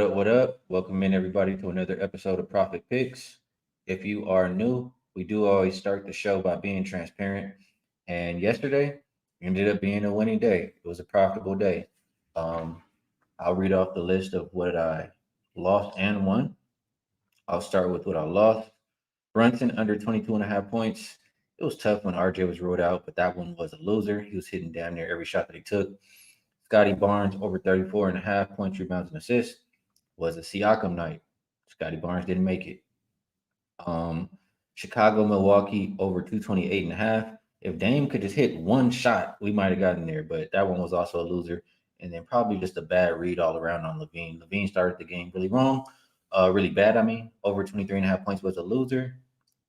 up? What up? Welcome in everybody to another episode of Profit Picks. If you are new, we do always start the show by being transparent. And yesterday ended up being a winning day. It was a profitable day. Um, I'll read off the list of what I lost and won. I'll start with what I lost. Brunson under 22 and a half points. It was tough when RJ was ruled out, but that one was a loser. He was hitting damn near every shot that he took. Scotty Barnes over 34 and a half points, rebounds, and assists was a Siakam night. Scotty Barnes didn't make it. Um, Chicago, Milwaukee over 228 and a half. If Dame could just hit one shot, we might have gotten there, but that one was also a loser. And then probably just a bad read all around on Levine. Levine started the game really wrong, really bad. I mean, over 23 and a half points was a loser.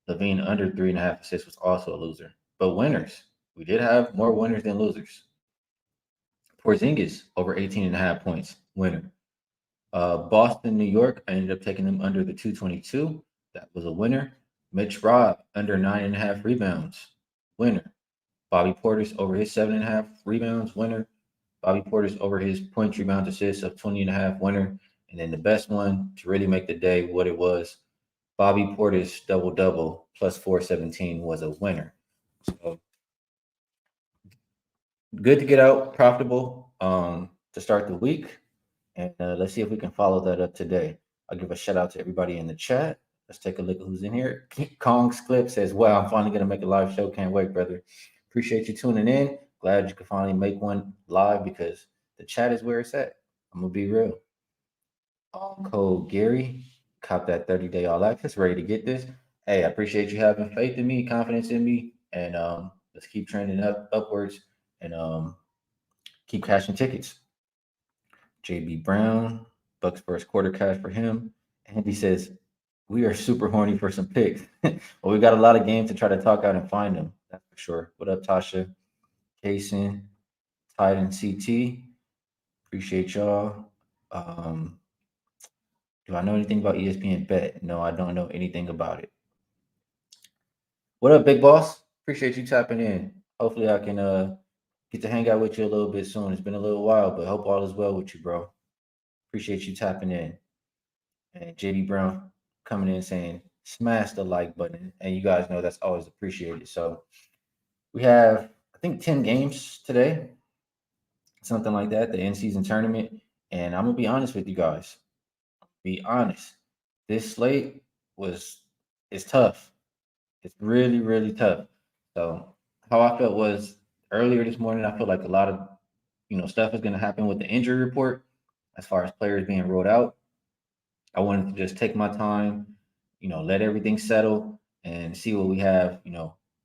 Levine under 3.5 assists was also a loser. But winners, we did have more winners than losers. Porzingis over 18 and a half points, winner. Boston, New York, I ended up taking them under the 222. That was a winner. Mitch Robb under 9.5 rebounds, winner. Bobby Portis over his 7.5 rebounds, winner. Bobby Portis over his points, rebounds, assists of 20.5, winner. And then the best one to really make the day what it was, Bobby Portis double double plus 417 was a winner. So good to get out profitable to start the week. And let's see if we can follow that up today. I'll give a shout out to everybody in the chat. Let's take a look at who's in here. Kong's Clip says, wow, I'm finally going to make a live show. Can't wait, brother. Appreciate you tuning in. Glad you could finally make one live because the chat is where it's at. I'm going to be real. Code Gary, cop that 30-day all access, ready to get this. Hey, I appreciate you having faith in me, confidence in me, and let's keep trending upwards and keep cashing tickets. JB Brown, Bucks first quarter cash for him. Andy says, we are super horny for some picks. Well, we got a lot of games to try to talk out and find them. That's for sure. What up, Tasha? Jason, Titan CT. Appreciate y'all. Do I know anything about ESPN Bet? No, I don't know anything about it. What up, big boss? Appreciate you tapping in. Hopefully I can get to hang out with you a little bit soon. It's been a little while, but hope all is well with you, bro. Appreciate you tapping in. And JD Brown coming in saying, smash the like button. And you guys know that's always appreciated. So we have, I think, 10 games today, something like that, the end season tournament. And I'm going to be honest with you guys. Be honest. This slate is tough. It's really, really tough. So how I felt was earlier this morning, I feel like a lot of, stuff is going to happen with the injury report as far as players being ruled out. I wanted to just take my time, let everything settle and see what we have,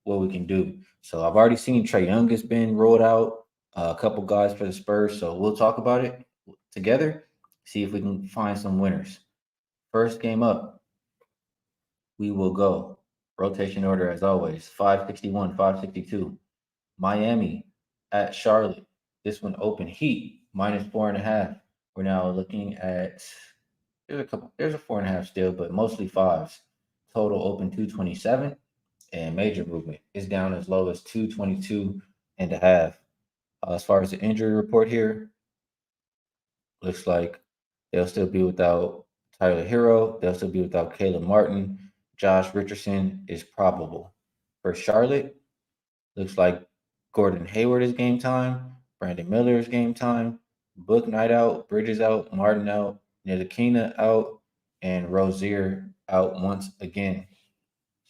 what we can do. So I've already seen Trae Young has been rolled out, a couple guys for the Spurs. So we'll talk about it together, see if we can find some winners. First game up, we will go. Rotation order as always, 561, 562. Miami at Charlotte. This one open Heat, -4.5. We're now looking at there's a 4.5 still, but mostly fives. Total open 227 and major movement is down as low as 222 and a half. As far as the injury report here, looks like they'll still be without Tyler Hero. They'll still be without Caleb Martin. Josh Richardson is probable. For Charlotte, looks like Gordon Hayward is game time. Brandon Miller is game time. Book Knight out. Bridges out. Martin out. Ntilikina out. And Rozier out once again.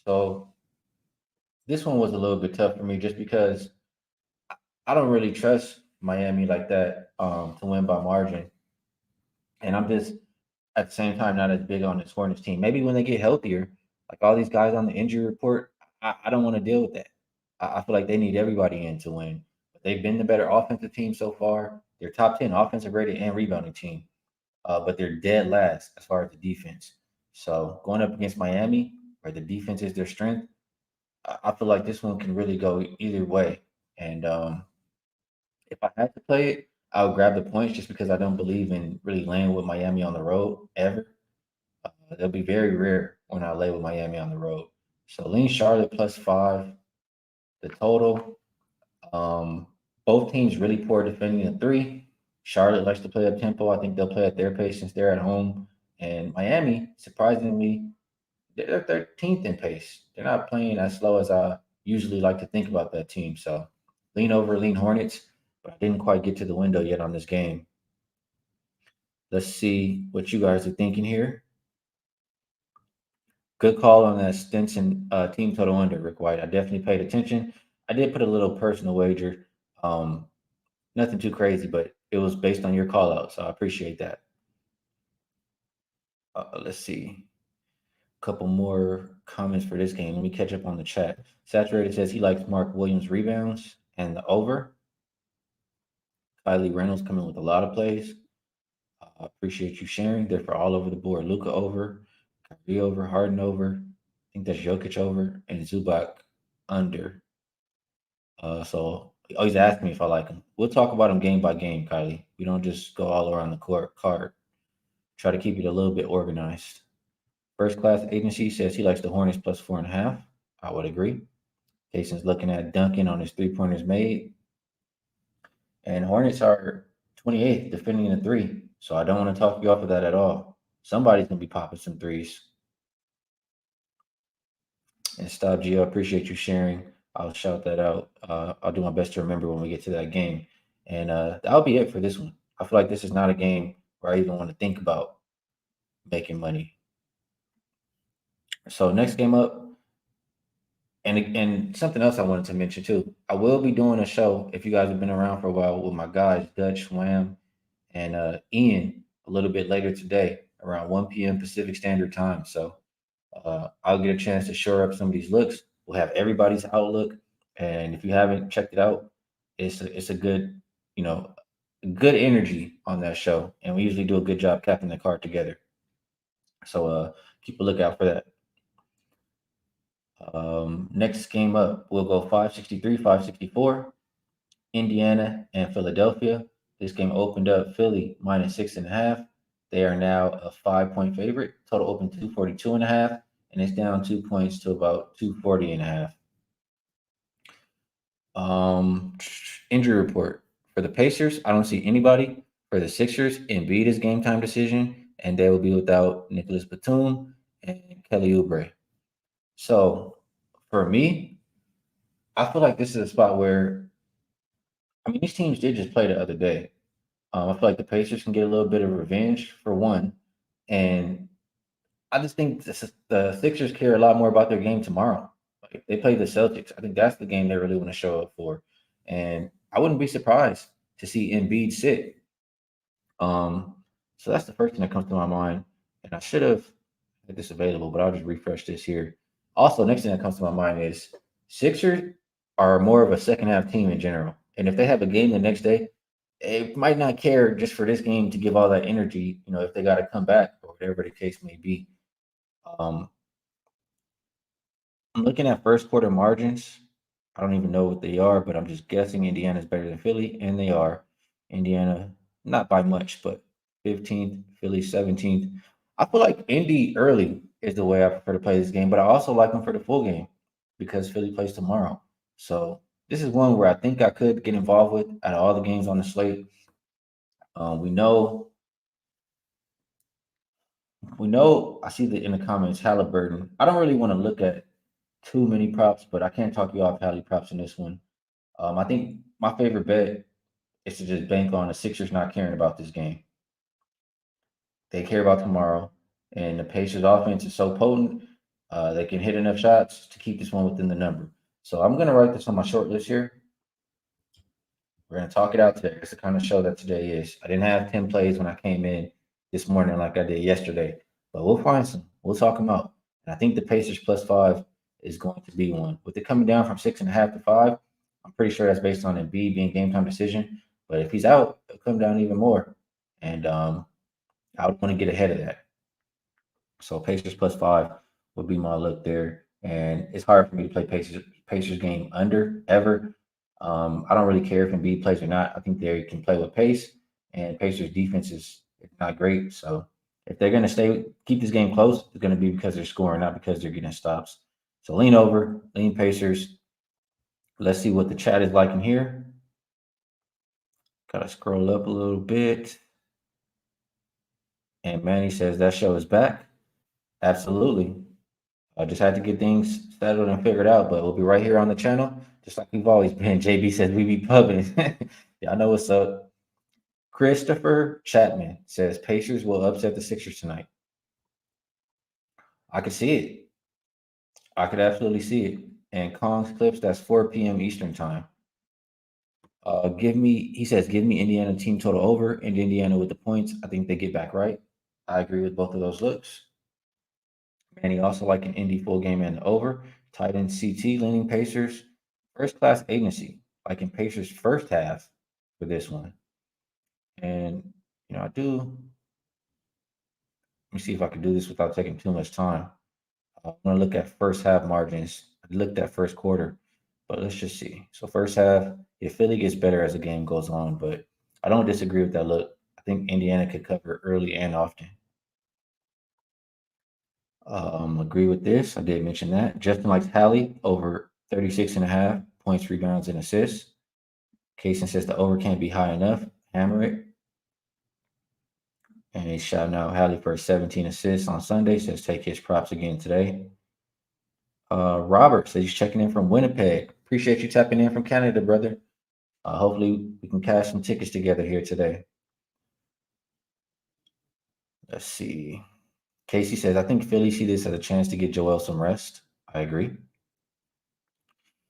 So this one was a little bit tough for me just because I don't really trust Miami like that to win by margin. And I'm just at the same time not as big on this Hornets team. Maybe when they get healthier, like all these guys on the injury report, I don't want to deal with that. I feel like they need everybody in to win. But they've been the better offensive team so far. They're top 10 offensive rated and rebounding team. But they're dead last as far as the defense. So going up against Miami, where the defense is their strength, I feel like this one can really go either way. And if I had to play it, I would grab the points just because I don't believe in really laying with Miami on the road ever. They'll be very rare when I lay with Miami on the road. So lean Charlotte +5. The total. Um, Both teams really poor defending the three. Charlotte likes to play up tempo. I think they'll play at their pace since they're at home. And Miami, surprisingly, they're 13th in pace. They're not playing as slow as I usually like to think about that team. So lean over, lean Hornets, but I didn't quite get to the window yet on this game. Let's see what you guys are thinking here. Good call on that Stinson team total under, Rick White. I definitely paid attention. I did put a little personal wager. Um, Nothing too crazy, but it was based on your call out. So I appreciate that. Let's see. A couple more comments for this game. Let me catch up on the chat. Saturated says he likes Mark Williams rebounds and the over. Kylie Reynolds coming with a lot of plays. I appreciate you sharing. They're for all over the board. Luca over, Kyrie over, Harden over. I think that's Jokic over and Zubac under. So always ask me if I like him. We'll talk about him game by game, Kylie. We don't just go all around the court card. Try to keep it a little bit organized. First class agency says he likes the Hornets plus 4.5. I would agree. Jason's looking at Duncan on his 3 pointers made. And Hornets are 28th defending the three. So I don't want to talk you off of that at all. Somebody's going to be popping some threes. And Stop Gio, appreciate you sharing. I'll shout that out. I'll do my best to remember when we get to that game. And that'll be it for this one. I feel like this is not a game where I even want to think about making money. So next game up, and something else I wanted to mention too. I will be doing a show if you guys have been around for a while with my guys Dutch, Wham, and Ian a little bit later today around 1 p.m. Pacific Standard Time. So I'll get a chance to shore up some of these looks. We'll have everybody's outlook, and if you haven't checked it out, it's a good good energy on that show, and we usually do a good job capping the card together. So keep a lookout for that. Next game up, we'll go 563, 564. Indiana and Philadelphia. This game opened up Philly minus 6.5. They are now a 5-point favorite. Total open 242.5, and it's down 2 points to about 240.5. Injury report for the Pacers. I don't see anybody. For the Sixers, Embiid is game time decision, and they will be without Nicholas Batum and Kelly Oubre. So for me, I feel like this is a spot where these teams did just play the other day. I feel like the Pacers can get a little bit of revenge for one, and I just think the Sixers care a lot more about their game tomorrow. Like if they play the Celtics, I think that's the game they really want to show up for, and I wouldn't be surprised to see Embiid sit. So that's the first thing that comes to my mind, and I should have had this available, but I'll just refresh this here. Also, next thing that comes to my mind is Sixers are more of a second half team in general, and if they have a game the next day, it might not care just for this game to give all that energy, if they got to come back or whatever the case may be. Um, I'm looking at first quarter margins. I don't even know what they are, but I'm just guessing Indiana's better than Philly, and they are. Indiana, not by much, but 15th, Philly 17th. I feel like Indy early is the way I prefer to play this game, but I also like them for the full game because Philly plays tomorrow. So this is one where I think I could get involved with out of all the games on the slate. We know. I see that in the comments, Halliburton. I don't really want to look at too many props, but I can't talk you off Hallie props in this one. I think my favorite bet is to just bank on the Sixers not caring about this game. They care about tomorrow, and the Pacers' offense is so potent, they can hit enough shots to keep this one within the number. So I'm going to write this on my short list here. We're going to talk it out today. It's the kind of show that today is. I didn't have 10 plays when I came in this morning like I did yesterday, but we'll find some. We'll talk them out. And I think the Pacers plus 5 is going to be one. With it coming down from 6.5 to 5, I'm pretty sure that's based on Embiid being game time decision. But if he's out, it'll come down even more. And I would want to get ahead of that. So Pacers plus 5 would be my look there. And it's hard for me to play Pacers game under ever. I don't really care if Embiid plays or not. I think they can play with pace, and Pacers defense is not great. So if they're going to keep this game close, it's going to be because they're scoring, not because they're getting stops. So lean over, lean Pacers. Let's see what the chat is like in here. Gotta scroll up a little bit. And Manny says that show is back. Absolutely. I just had to get things settled and figured out, but we'll be right here on the channel, just like we've always been. JB says we be pubbing. Y'all know what's up. Christopher Chapman says Pacers will upset the Sixers tonight. I could see it. I could absolutely see it. And Kong's Clips, that's 4 p.m. Eastern time. He says, give me Indiana team total over and Indiana with the points. I think they get back right. I agree with both of those looks. And he also like an Indy full game and over. Tight end CT leaning Pacers. First class agency, like in Pacers first half for this one. And, I do. Let me see if I can do this without taking too much time. I want to look at first half margins. I looked at first quarter, but let's just see. So first half, if Philly gets better as the game goes on, but I don't disagree with that look. I think Indiana could cover early and often. Agree with this. I did mention that. Justin likes Hallie over 36.5 points, rebounds, and assists. Kaysen says the over can't be high enough. Hammer it. And he's shouting out Hallie for 17 assists on Sunday. Says take his props again today. Robert says he's checking in from Winnipeg. Appreciate you tapping in from Canada, brother. Hopefully we can cash some tickets together here today. Let's see. Casey says, I think Philly see this as a chance to get Joel some rest. I agree.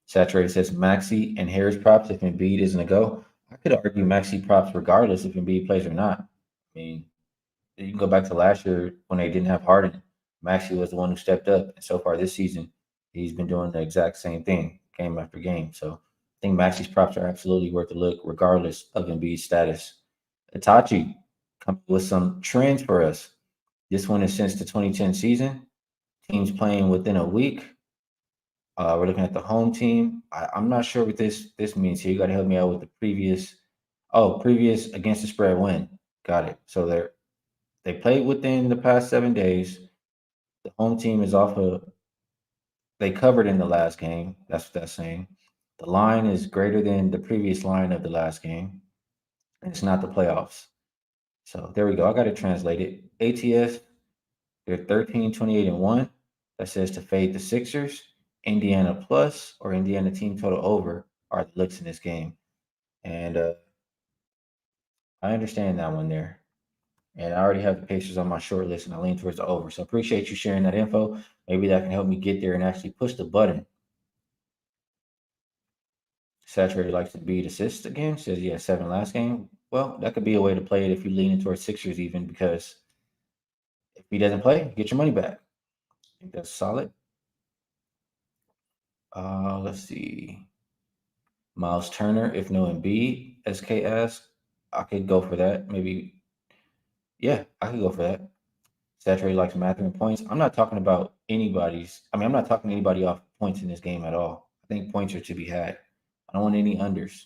Saturated says Maxey and Harris props if Embiid isn't a go. I could argue Maxey props regardless if Embiid plays or not. I mean, you can go back to last year when they didn't have Harden. Maxey was the one who stepped up. And so far this season, he's been doing the exact same thing game after game. So I think Maxey's props are absolutely worth a look regardless of Embiid's status. Itachi coming with some trends for us. This one is since the 2010 season. Teams playing within a week. We're looking at the home team. I'm not sure what this means here. You got to help me out with the previous. Oh, previous against the spread win. Got it. So they played within the past 7 days. The home team is off of. They covered in the last game. That's what that's saying. The line is greater than the previous line of the last game, and it's not the playoffs. So there we go. I got it translated. ATS, they're 13, 28, and 1. That says to fade the Sixers. Indiana plus or Indiana team total over are the looks in this game. And I understand that one there. And I already have the Pacers on my short list and I lean towards the over. So appreciate you sharing that info. Maybe that can help me get there and actually push the button. Saturated likes to beat assists again. Says he had 7 last game. Well, that could be a way to play it if you're leaning towards Sixers even because if he doesn't play, get your money back. I think that's solid. Let's see. Miles Turner, if no Embiid, SK asks. I could go for that. Maybe, yeah, I could go for that. Saturated likes Matthew and points. I'm not talking about I'm not talking anybody off points in this game at all. I think points are to be had. I don't want any unders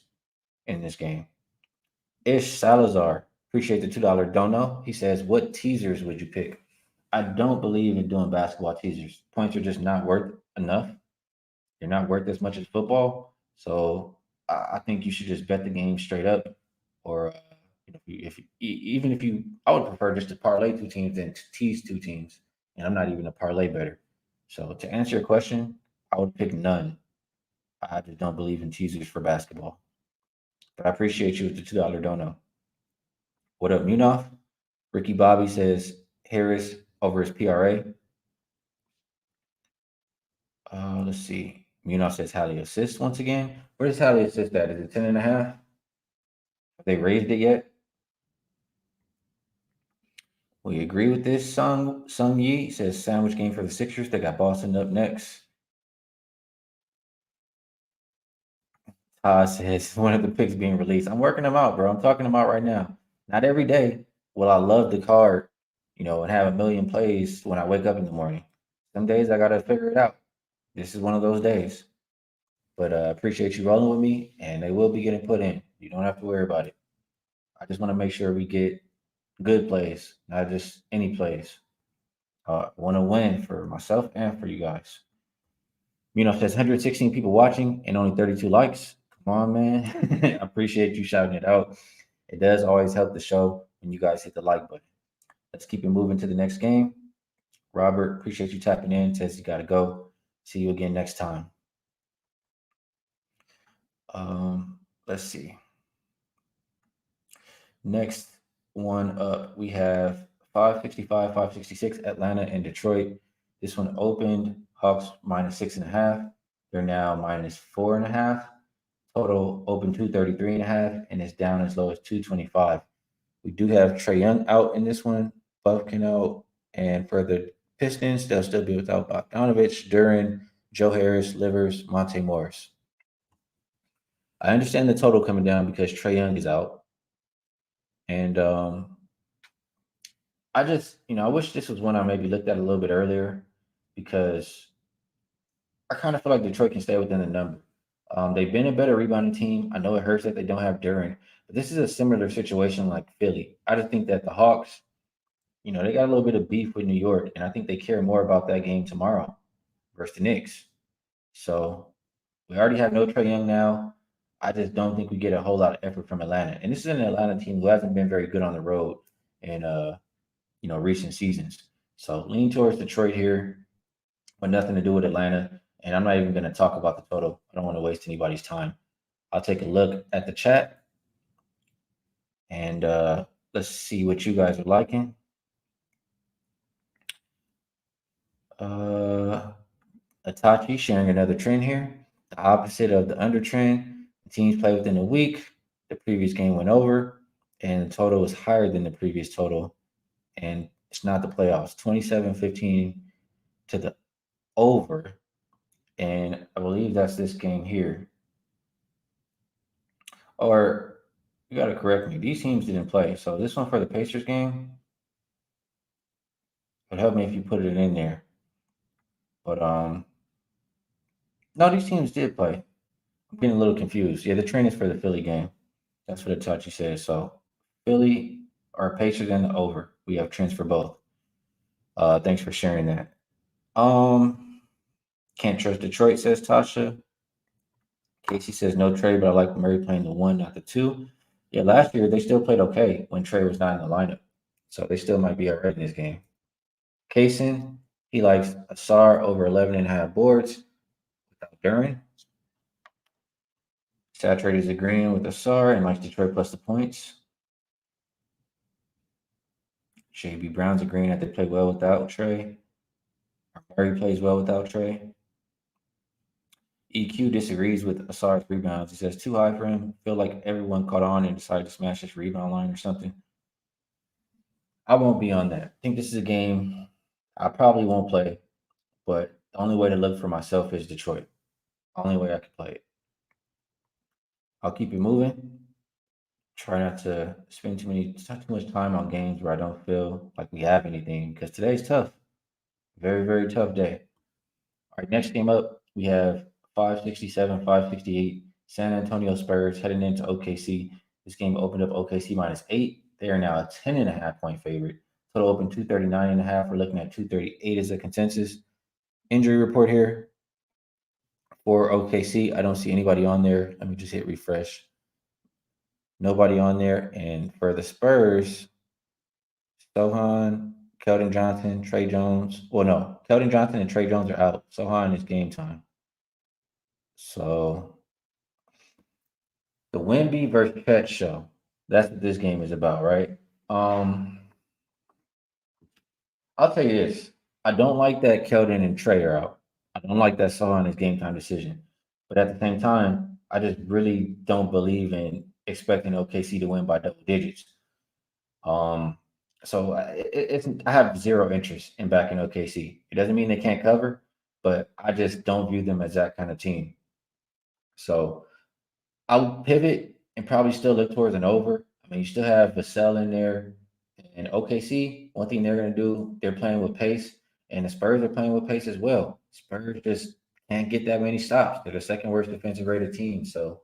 in this game. Ish Salazar, appreciate the $2 dono. He says, what teasers would you pick? I don't believe in doing basketball teasers. Points are just not worth enough. They're not worth as much as football. So I think you should just bet the game straight up. Or even if you, I would prefer just to parlay 2 teams than to tease 2 teams. And I'm not even a parlay better. So to answer your question, I would pick none. I just don't believe in teasers for basketball. But I appreciate you with the $2 dono. What up, Munoz? Ricky Bobby says Harris over his PRA. Let's see. Munoz says Hallie assists once again. Where does Hallie assist at? Is it 10.5? Have they raised it yet? We agree with this. Sung Yi says sandwich game for the Sixers. They got Boston up next. Says one of the picks being released. I'm working them out, bro. I'm talking them out right now. Not every day will I love the card, and have a million plays when I wake up in the morning. Some days I gotta figure it out. This is one of those days. But appreciate you rolling with me, and they will be getting put in. You don't have to worry about it. I just want to make sure we get good plays, not just any plays. I want to win for myself and for you guys. Says 116 people watching and only 32 likes. Come on, man. I appreciate you shouting it out. It does always help the show when you guys hit the like button. Let's keep it moving to the next game. Robert, appreciate you tapping in. Says you got to go. See you again next time. Let's see. Next one up, we have 565, 566, Atlanta and Detroit. This one opened Hawks -6.5. They're now -4.5. Total open 233.5 and it's down as low as 225. We do have Trey Young out in this one, Buffkin out, and for the Pistons, they'll still be without Bogdanovich, Duran, Joe Harris, Livers, Monte Morris. I understand the total coming down because Trey Young is out. And I just, I wish this was one I maybe looked at a little bit earlier because I kind of feel like Detroit can stay within the number. They've been a better rebounding team. I know it hurts that they don't have Duran, but this is a similar situation like Philly. I just think that the Hawks, they got a little bit of beef with New York, and I think they care more about that game tomorrow versus the Knicks. So we already have no Trey Young now. I just don't think we get a whole lot of effort from Atlanta. And this is an Atlanta team who hasn't been very good on the road in recent seasons. So lean towards Detroit here, with nothing to do with Atlanta. And I'm not even going to talk about the total. I don't want to waste anybody's time. I'll take a look at the chat and let's see what you guys are liking. Atachi sharing another trend here. The opposite of the under trend. The teams play within a week. The previous game went over, and the total is higher than the previous total. And it's not the playoffs. 27-15 to the over. And I believe that's this game here. Or you got to correct me. These teams didn't play. So this one for the Pacers game would help me if you put it in there. But no, these teams did play. I'm getting a little confused. Yeah, the trend is for the Philly game. That's what Itachi says. So Philly or Pacers and the over. We have trends for both. Thanks for sharing that. Can't trust Detroit, says Tasha. Casey says no trade, but I like Murray playing the one, not the two. Yeah, last year they still played okay when Trey was not in the lineup. So they still might be all right in this game. Kaysen, he likes Asar over 11.5 boards without Duran. Saturated is agreeing with Asar and likes Detroit plus the points. JB Brown's agreeing that they play well without Trey. Murray plays well without Trey. EQ disagrees with Asar's rebounds. He says too high for him. Feel like everyone caught on and decided to smash his rebound line or something. I won't be on that. I think this is a game I probably won't play, but the only way to look for myself is Detroit. Only way I can play it. I'll keep it moving. Try not to spend too much time on games where I don't feel like we have anything because today's tough. Very, very tough day. All right, next game up, we have 567, 568, San Antonio Spurs heading into OKC. This game opened up OKC -8. They are now a 10.5 point favorite. Total open 239.5. We're looking at 238 as a consensus. Injury report here for OKC. I don't see anybody on there. Let me just hit refresh. Nobody on there. And for the Spurs, Sohan, Keldon Johnson, Trey Jones. Well, no, Keldon Johnson and Trey Jones are out. Sohan is game time. So the Wemby versus Pet show. That's what this game is about, right? I'll tell you this. I don't like that Keldon and Trey are out. I don't like that Sohan is game time decision. But at the same time, I just really don't believe in expecting OKC to win by double digits. Um, so I have zero interest in backing OKC. It doesn't mean they can't cover, but I just don't view them as that kind of team. So I'll pivot and probably still look towards an over. I mean, you still have Vassell in there and OKC. One thing they're going to do, they're playing with pace, and the Spurs are playing with pace as well. Spurs just can't get that many stops. They're the second worst defensive rated team. So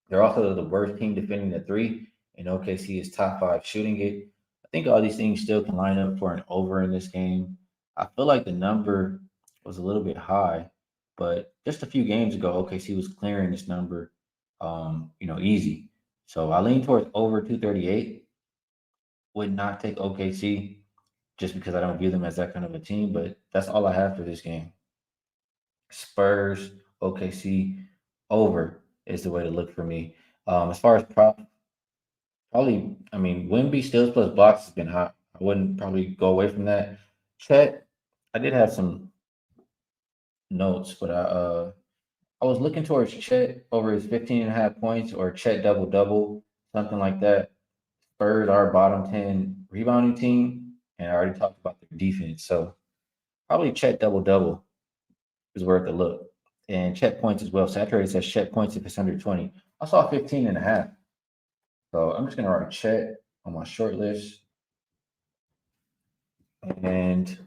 they're also the worst team defending the three, and OKC is top five shooting it. I think all these things still can line up for an over in this game. I feel like the number was a little bit high, but just a few games ago, OKC was clearing this number, easy. So I lean towards over 238. Would not take OKC just because I don't view them as that kind of a team, but that's all I have for this game. Spurs, OKC, over is the way to look for me. As far as probably, I mean, Wimby steals plus blocks has been hot. I wouldn't probably go away from that. Chet, I did have some notes, but I was looking towards Chet over his 15 and a half points or Chet double double, something like that. Spurs are a bottom 10 rebounding team, and I already talked about their defense. So probably Chet double double is worth a look. And Chet points as well. Saturated says Chet points if it's under 20. I saw 15 and a half. So I'm just going to write Chet on my short list. And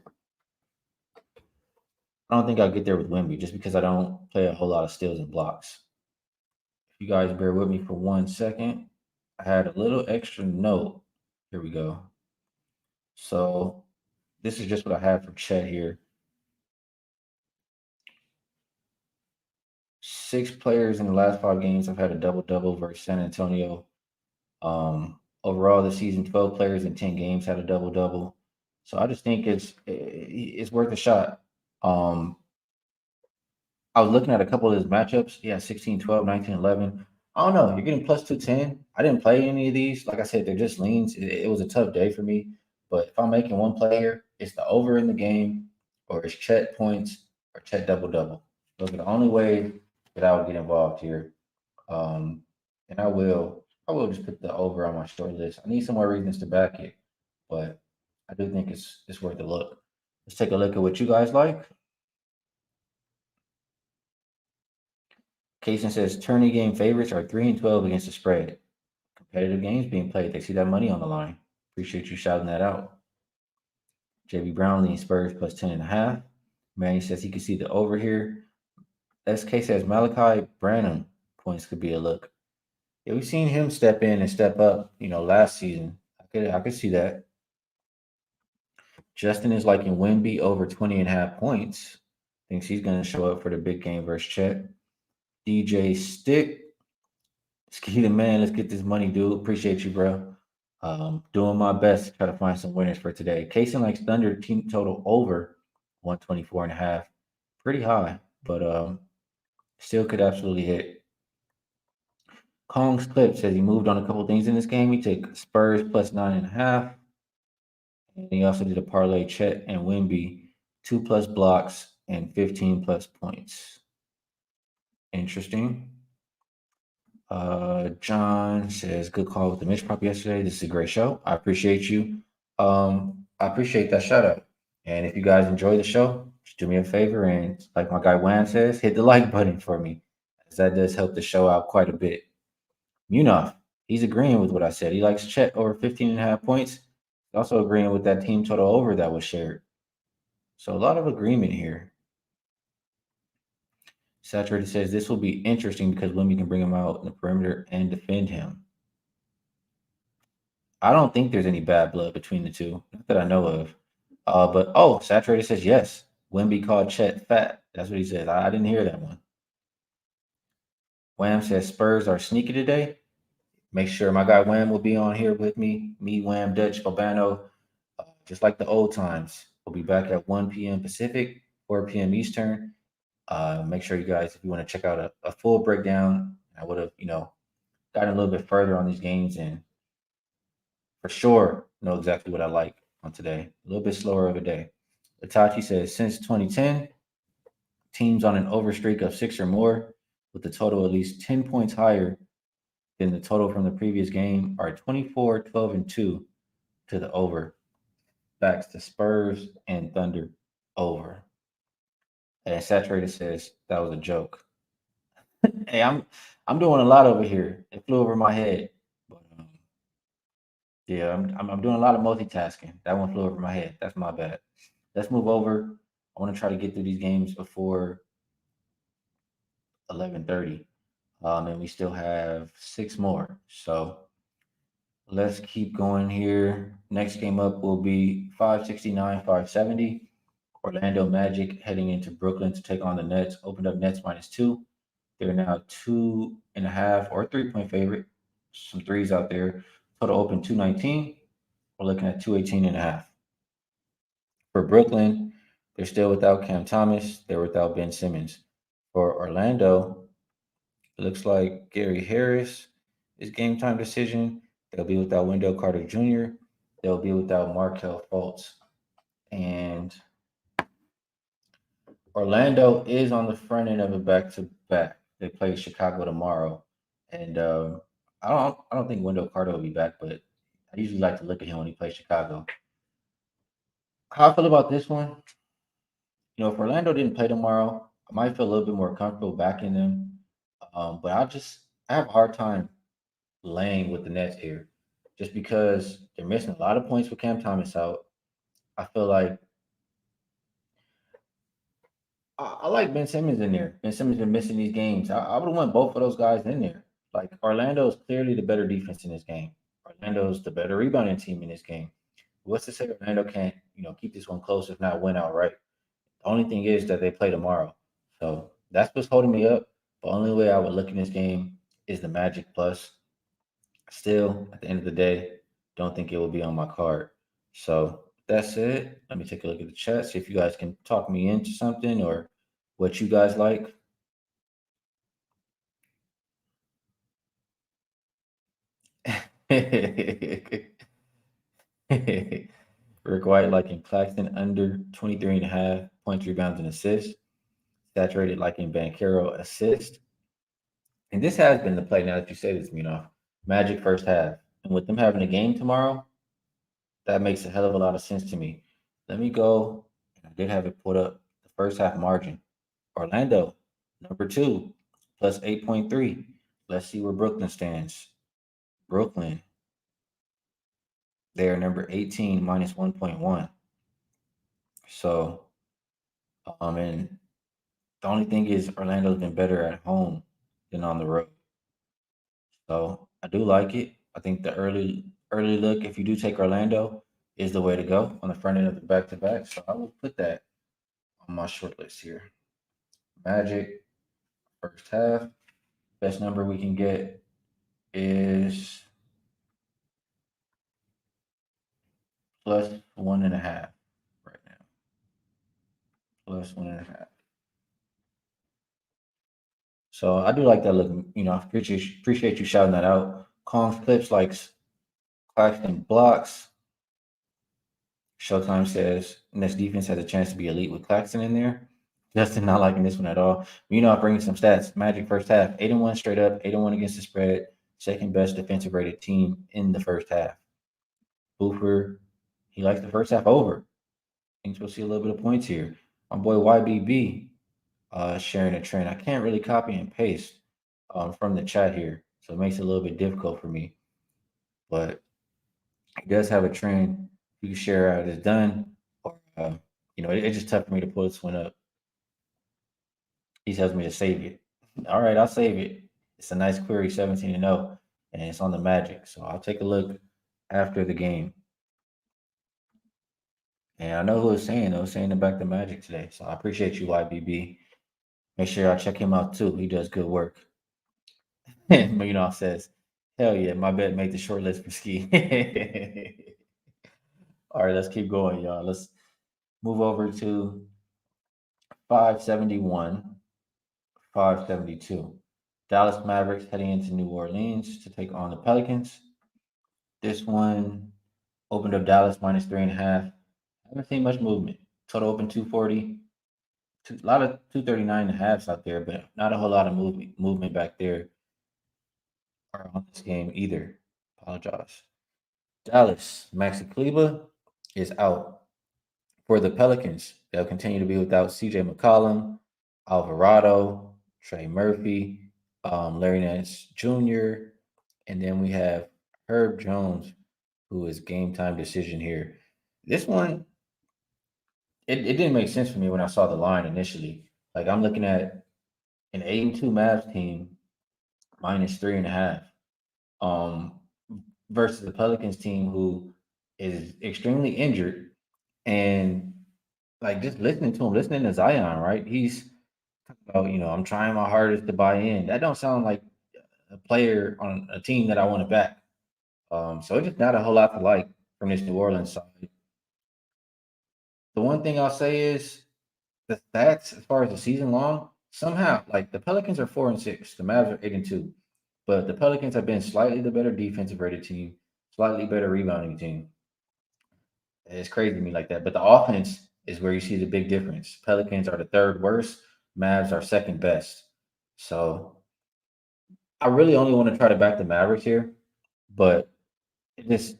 I don't think I'll get there with Wimby just because I don't play a whole lot of steals and blocks. If you guys bear with me for 1 second, I had a little extra note. Here we go. So this is just what I had for Chet here. 6 players in the last 5 games have had a double double versus San Antonio. Overall, this season, 12 players in 10 games had a double double. So I just think it's worth a shot. Um, I was looking at a couple of his matchups. Yeah, 16, 12, 19, 11. I don't know. You're getting plus 210. I didn't play any of these. Like I said, they're just leans. It was a tough day for me. But if I'm making one player, it's the over in the game, or it's Chet points, or Chet double double. Those are the only way that I would get involved here. Um, and I will just put the over on my short list. I need some more reasons to back it, but I do think it's worth a look. Let's take a look at what you guys like. Kaysen says tourney game favorites are 3-12 against the spread. Competitive games being played. They see that money on the line. Appreciate you shouting that out. JB Brown leads Spurs plus 10.5. Manny says he can see the over here. SK says Malachi Branham points could be a look. Yeah, we've seen him step in and step up, last season. I could see that. Justin is liking Wimby over 20.5 points. Thinks he's gonna show up for the big game versus Chet. DJ Stick. Skee the man, let's get this money, dude. Appreciate you, bro. Doing my best to try to find some winners for today. Kaysen likes Thunder team total over 124.5. Pretty high, but still could absolutely hit. Kong's clip says he moved on a couple things in this game. He took Spurs plus 9.5. And he also did a parlay Chet and Wimby, 2+ blocks and 15+ points. Interesting. John says, good call with the Mitch prop yesterday. This is a great show. I appreciate you. I appreciate that shout out. And if you guys enjoy the show, just do me a favor and, like my guy Wham says, hit the like button for me, as that does help the show out quite a bit. Munaf, he's agreeing with what I said. He likes Chet over 15.5 points. He's also agreeing with that team total over that was shared. So a lot of agreement here. Saturated says this will be interesting because Wimby can bring him out in the perimeter and defend him. I don't think there's any bad blood between the two, not that I know of. But Saturated says yes. Wimby called Chet fat. That's what he says. I didn't hear that one. Wham says Spurs are sneaky today. Make sure my guy Wham will be on here with me. Me, Wham, Dutch, Albano, just like the old times. We'll be back at 1 p.m. Pacific, 4 p.m. Eastern. Make sure you guys, if you want to check out a full breakdown, I would have, gotten a little bit further on these games and for sure know exactly what I like on today. A little bit slower of a day. Itachi says since 2010, teams on an over streak of 6 or more with the total at least 10 points higher than the total from the previous game are 24, 12, and 2 to the over. Backs to Spurs and Thunder over. And Saturated says that was a joke. Hey, I'm doing a lot over here. It flew over my head. But yeah, I'm doing a lot of multitasking. That one flew over my head. That's my bad. Let's move over. I want to try to get through these games before 11:30. And we still have 6 more. So let's keep going here. Next game up will be 569, 570. Orlando Magic heading into Brooklyn to take on the Nets. Opened up Nets -2. They're now 2.5 or 3-point favorite. some threes out there. Total open 219. We're looking at 218.5. For Brooklyn, they're still without Cam Thomas. They're without Ben Simmons. For Orlando, it looks like Gary Harris is game time decision. They'll be without Wendell Carter Jr. They'll be without Markel Fultz. And Orlando is on the front end of a back to back. They play Chicago tomorrow. And I don't think Wendell Carter will be back, but I usually like to look at him when he plays Chicago. How I feel about this one? If Orlando didn't play tomorrow, I might feel a little bit more comfortable backing them. But I have a hard time laying with the Nets here, just because they're missing a lot of points with Cam Thomas out. I feel like I like Ben Simmons in there. Ben Simmons been missing these games. I would have want both of those guys in there. Like Orlando is clearly the better defense in this game. Orlando's the better rebounding team in this game. What's to say Orlando can't keep this one close, if not win outright? The only thing is that they play tomorrow. So that's what's holding me up. The only way I would look in this game is the Magic plus. Still, at the end of the day, don't think it will be on my card. So that's it. Let me take a look at the chat, see if you guys can talk me into something or what you guys like. Rick White liking Claxton under 23.5 points, rebounds, and assists. Saturated liking Bankero assist. And this has been the play now that you say this, Magic first half. And with them having a game tomorrow, that makes a hell of a lot of sense to me. Let me go. I did have it put up the first half margin. Orlando, number 2, plus 8.3. Let's see where Brooklyn stands. Brooklyn, they are number 18, minus 1.1. So, and the only thing is Orlando's been better at home than on the road. So I do like it. I think the early look, if you do take Orlando, is the way to go on the front end of the back to back. So I will put that on my short list here. Magic first half. Best number we can get is plus 1.5 right now. Plus 1.5. So I do like that look. I appreciate you shouting that out. Kong's clips likes Claxton blocks. Showtime says Nets defense has a chance to be elite with Claxton in there. Justin not liking this one at all. I'm bringing some stats. Magic first half, 8-1 straight up, 8-1 against the spread, second best defensive rated team in the first half. Boofer, he likes the first half over. Thinks we'll see a little bit of points here. My boy YBB sharing a trend. I can't really copy and paste from the chat here, so it makes it a little bit difficult for me. But he does have a trend. You can share how it is done, or it's just tough for me to pull this one up. He tells me to save it. All right, I'll save it. It's a nice query, 17-0, and it's on the Magic. So I'll take a look after the game. And I know who was saying though, saying about the Magic today. So I appreciate you, YBB. Make sure I check him out too. He does good work. Says, hell yeah, my bet made the short list for Skee. All right, let's keep going, y'all. Let's move over to 571, 572. Dallas Mavericks heading into New Orleans to take on the Pelicans. This one opened up Dallas minus 3.5. Haven't seen much movement. Total open 240. A lot of 239.5s out there, but not a whole lot of movement back there or on this game either. Apologize. Dallas, Maxi Kleba is out. For the Pelicans, they'll continue to be without CJ McCollum, Alvarado, Trey Murphy, Larry Nance Jr., and then we have Herb Jones, who is game time decision here. This one, it didn't make sense for me when I saw the line initially. Like I'm looking at an 8-2 Mavs team minus 3.5, versus the Pelicans team who is extremely injured. And like just listening to him, listening to Zion, right? He's talking about, I'm trying my hardest to buy in. That don't sound like a player on a team that I want to back. So it's just not a whole lot to like from this New Orleans side. The one thing I'll say is the stats as far as the season long, somehow like the Pelicans are 4-6, the Mavs are 8-2, but the Pelicans have been slightly the better defensive rated team, slightly better rebounding team. It's crazy to me like that. But the offense is where you see the big difference. Pelicans are the third worst, Mavs are second best. So I really only want to try to back the Mavericks here, but just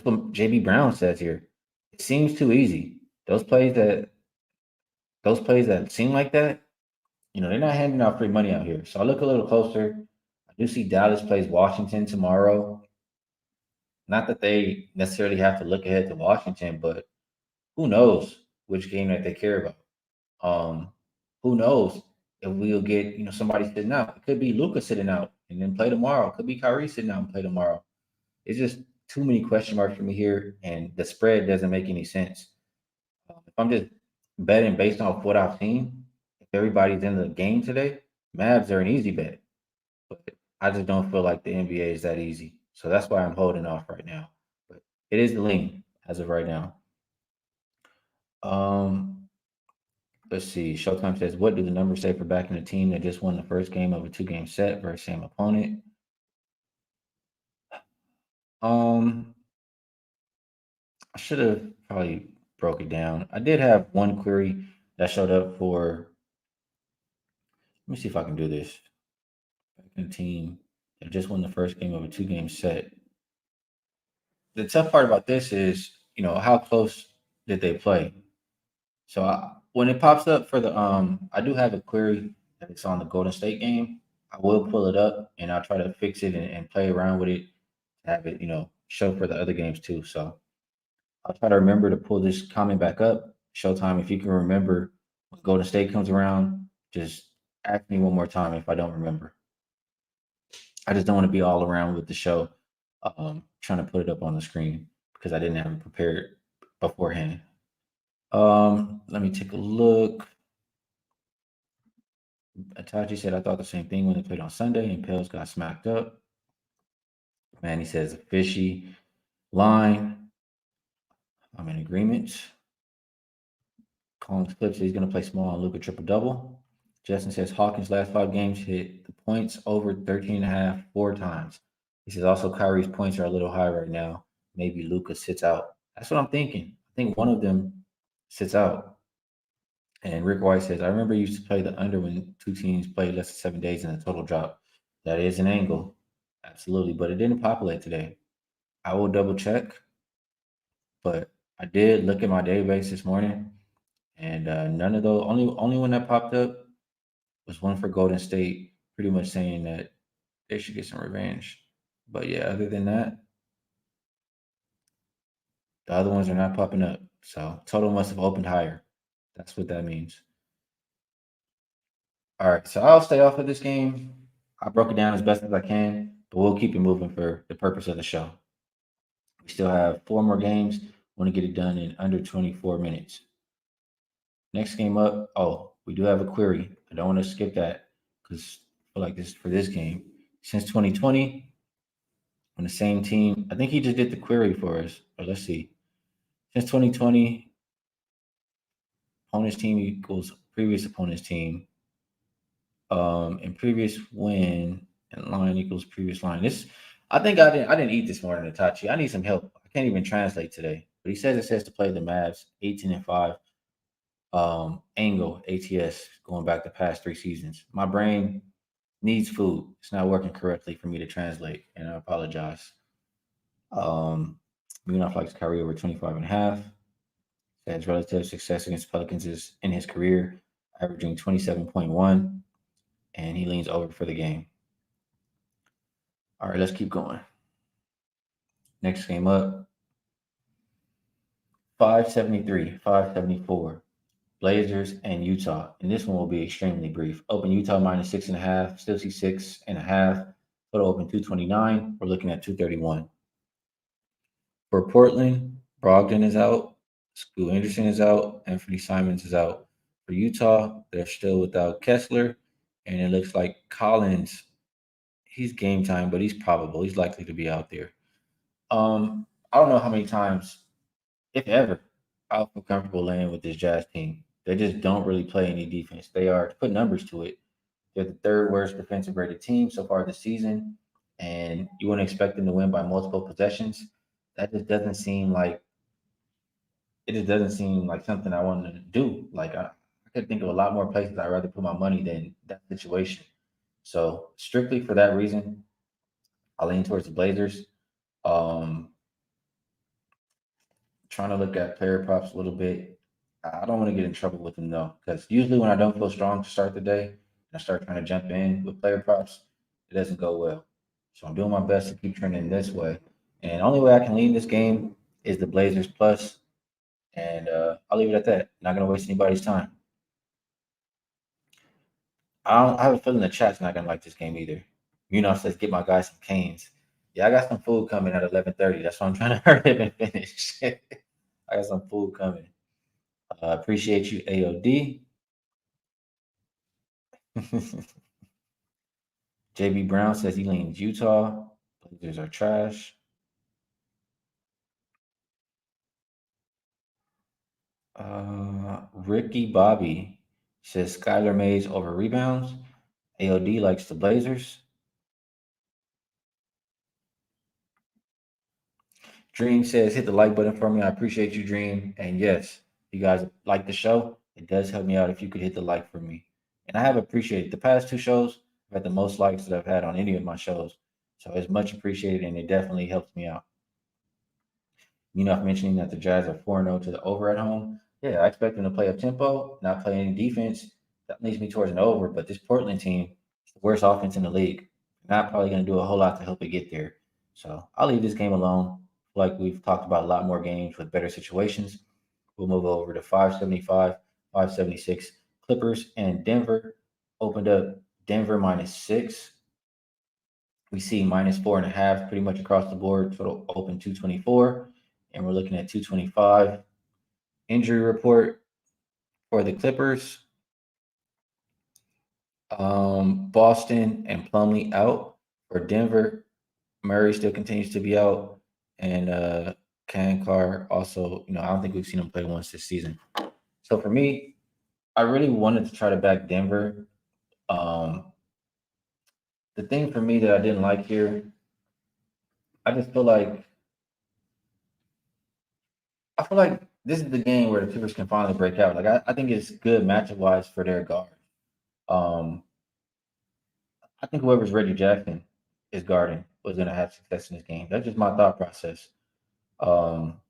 what JB Brown says here, it seems too easy. Those plays that those plays that seem like that, they're not handing out free money out here. So I look a little closer. I do see Dallas plays Washington tomorrow. Not that they necessarily have to look ahead to Washington, but who knows which game that they care about. Who knows if we'll get somebody sitting out? It could be Luca sitting out and then play tomorrow. It could be Kyrie sitting out and play tomorrow. It's just too many question marks for me here, and the spread doesn't make any sense. If I'm just betting based off what I've seen, if everybody's in the game today, Mavs are an easy bet. But I just don't feel like the NBA is that easy. So that's why I'm holding off right now. But it is the lean as of right now. Um, let's see. Showtime says, what do the numbers say for backing a team that just won the first game of a 2-game set versus same opponent? Um, I should have probably broke it down. I did have one query that showed up for. Let me see if I can do this. Backing a team that just won the first game of a 2-game set. The tough part about this is, how close did they play? So when it pops up for the I do have a query that it's on the Golden State game. I will pull it up and I'll try to fix it and play around with it, have it, show for the other games too. So I'll try to remember to pull this comment back up. Showtime, if you can remember when Golden State comes around, just ask me one more time if I don't remember. I just don't want to be all around with the show, trying to put it up on the screen because I didn't have it prepared beforehand. Let me take a look. Ataji said, I thought the same thing when they played on Sunday and Pels got smacked up. Manny says, a fishy line. I'm in agreement. Collins Clip says he's going to play small on Luka triple double. Justin says Hawkins' last 5 games hit the points over 13.5 4 times. He says also Kyrie's points are a little high right now. Maybe Luka sits out. That's what I'm thinking. I think one of them sits out. And Rick White says, I remember you used to play the under when 2 teams played less than 7 days in a total drop. That is an angle. Absolutely. But it didn't populate today. I will double check. But I did look at my database this morning, and none of those. Only one that popped up was one for Golden State, pretty much saying that they should get some revenge. But yeah, other than that, the other ones are not popping up. So total must have opened higher. That's what that means. All right, so I'll stay off of this game. I broke it down as best as I can, but we'll keep it moving for the purpose of the show. We still have 4 more games. Want to get it done in under 24 minutes. Next game up. Oh, we do have a query. I don't want to skip that because I feel like this is for this game. Since 2020, on the same team, I think he just did the query for us. But let's see. Since 2020, opponent's team equals previous opponent's team. And previous win and line equals previous line. This, I think I didn't eat this morning, Itachi. I need some help. I can't even translate today. But he says it says to play the Mavs 18-5. Angle ATS going back the past 3 seasons. My brain needs food. It's not working correctly for me to translate, and I apologize. Munaf likes Kyrie over 25.5. Says relative success against Pelicans is in his career, averaging 27.1, and he leans over for the game. All right, let's keep going. Next game up. 573, 574. Blazers and Utah. And this one will be extremely brief. Open Utah minus 6.5. Still see 6.5. Total open 229. We're looking at 231. For Portland, Brogdon is out. Scoot Anderson is out. Anthony Simons is out. For Utah, they're still without Kessler. And it looks like Collins, he's game time, but he's probable. He's likely to be out there. I don't know how many times, if ever, I'll feel comfortable laying with this Jazz team. They just don't really play any defense. They are, to put numbers to it, they're the third worst defensive rated team so far this season, and you wouldn't expect them to win by multiple possessions. That just doesn't seem like it just doesn't seem like something I wanted to do. Like I could think of a lot more places I'd rather put my money than that situation. So strictly for that reason, I lean towards the Blazers. Um, Trying to look at player props a little bit. I don't want to get in trouble with them though, because usually when I don't feel strong to start the day, and I start trying to jump in with player props, it doesn't go well. So I'm doing my best to keep trending this way. And the only way I can lead this game is the Blazers plus, and I'll leave it at that. Not gonna waste anybody's time. I have a feeling the chat's not gonna like this game either. You know, says get my guys some canes. Yeah, I got some food coming at 11:30. That's why I'm trying to hurry up and finish. I got some food coming. Appreciate you, AOD. JB Brown says he leans Utah. Blazers are trash. Ricky Bobby says Skylar Mays over rebounds. AOD likes the Blazers. Dream says hit the like button for me. I appreciate you, Dream. And yes, you guys like the show. It does help me out if you could hit the like for me. And I have appreciated the past two shows. I've had the most likes that I've had on any of my shows. So it's much appreciated and it definitely helps me out. You know, mentioning that the Jazz are 4-0 to the over at home. Yeah, I expect them to play up tempo, not play any defense. That leads me towards an over. But this Portland team is the worst offense in the league. Not probably going to do a whole lot to help it get there. So I'll leave this game alone. Like we've talked about a lot more games with better situations. We'll move over to 575, 576. Clippers and Denver opened up Denver -6. We see -4.5 pretty much across the board. Total open 224. And we're looking at 225. Injury report for the Clippers. Boston and Plumlee out. For Denver, Murray still continues to be out. And Kankar also, I don't think we've seen him play once this season. So for me, I really wanted to try to back Denver. Um, the thing for me that I didn't like here, I just feel like this is the game where the Clippers can finally break out. Like I think it's good matchup wise for their guard. Um, I think whoever's Reggie Jackson is guarding was going to have success in this game. That's just my thought process. Um,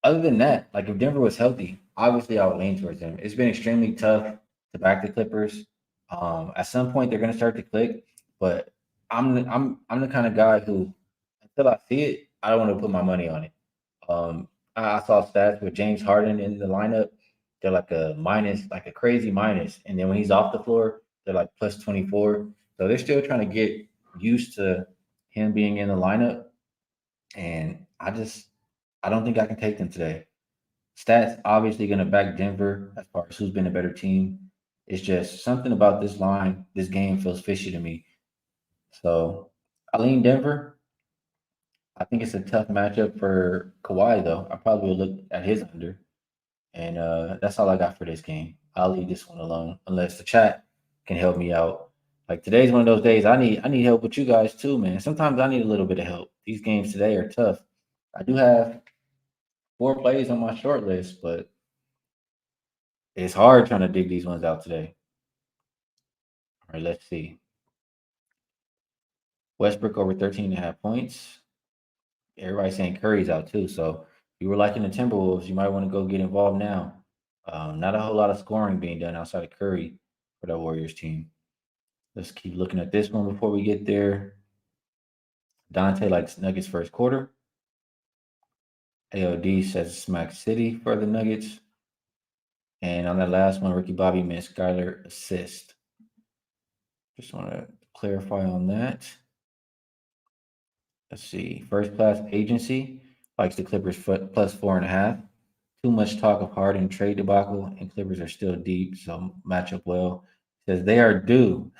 Other than that, like if Denver was healthy, obviously I would lean towards them. It's been extremely tough to back the Clippers. At some point they're going to start to click, but I'm the kind of guy who until I see it, I don't want to put my money on it. I saw stats with James Harden in the lineup. They're like a minus, like a crazy minus, and then when he's off the floor, they're like plus 24. So they're still trying to get used to him being in the lineup, and I don't think I can take them today. Stats obviously going to back Denver as far as who's been a better team. It's just something about this line, this game feels fishy to me. So I lean Denver. I think it's a tough matchup for Kawhi, though. I probably will look at his under. And that's all I got for this game. I'll leave this one alone unless the chat can help me out. Like today's one of those days I need help with you guys too, man. Sometimes I need a little bit of help. These games today are tough. I do have 4 plays on my short list, but it's hard trying to dig these ones out today. All right, let's see. Westbrook over 13.5 points. Everybody's saying Curry's out too. So if you were liking the Timberwolves, you might want to go get involved now. Not a whole lot of scoring being done outside of Curry for the Warriors team. Let's keep looking at this one before we get there. Dante likes Nuggets first quarter. AOD says Smack City for the Nuggets. And on that last one, Ricky Bobby missed Skyler assist. Just want to clarify on that. Let's see. First class agency likes the Clippers plus 4.5. Too much talk of Harden trade debacle, and Clippers are still deep, so match up well. Says they are due.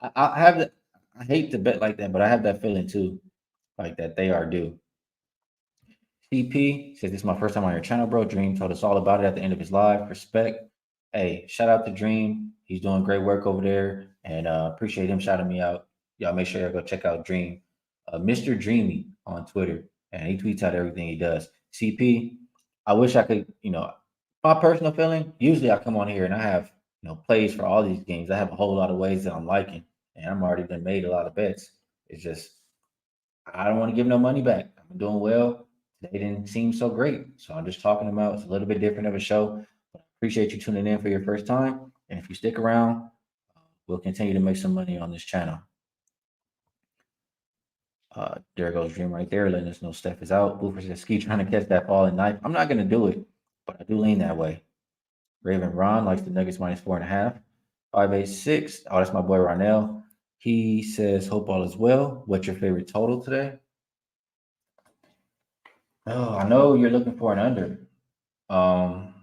I have the. I hate to bet like that, but I have that feeling too, like that they are due. CP says, "This is my first time on your channel, bro. Dream told us all about it at the end of his live. Respect. Hey, shout out to Dream. He's doing great work over there, and appreciate him shouting me out. Y'all make sure y'all go check out Dream, Mr. Dreamy on Twitter, and he tweets out everything he does. CP, I wish I could, my personal feeling. Usually, I come on here and I have, plays for all these games. I have a whole lot of ways that I'm liking, and I'm already been made a lot of bets. It's just I don't want to give no money back. I'm doing well. They didn't seem so great. So I'm just talking about it's a little bit different of a show. Appreciate you tuning in for your first time. And if you stick around, we'll continue to make some money on this channel. There goes Dream right there, letting us know Steph is out. Boofer says Skee trying to catch that falling knife. I'm not going to do it, but I do lean that way. Raven Ron likes the Nuggets minus 4.5. 586. Oh, that's my boy Ronell. He says, hope all is well. What's your favorite total today? Oh, I know you're looking for an under. Um,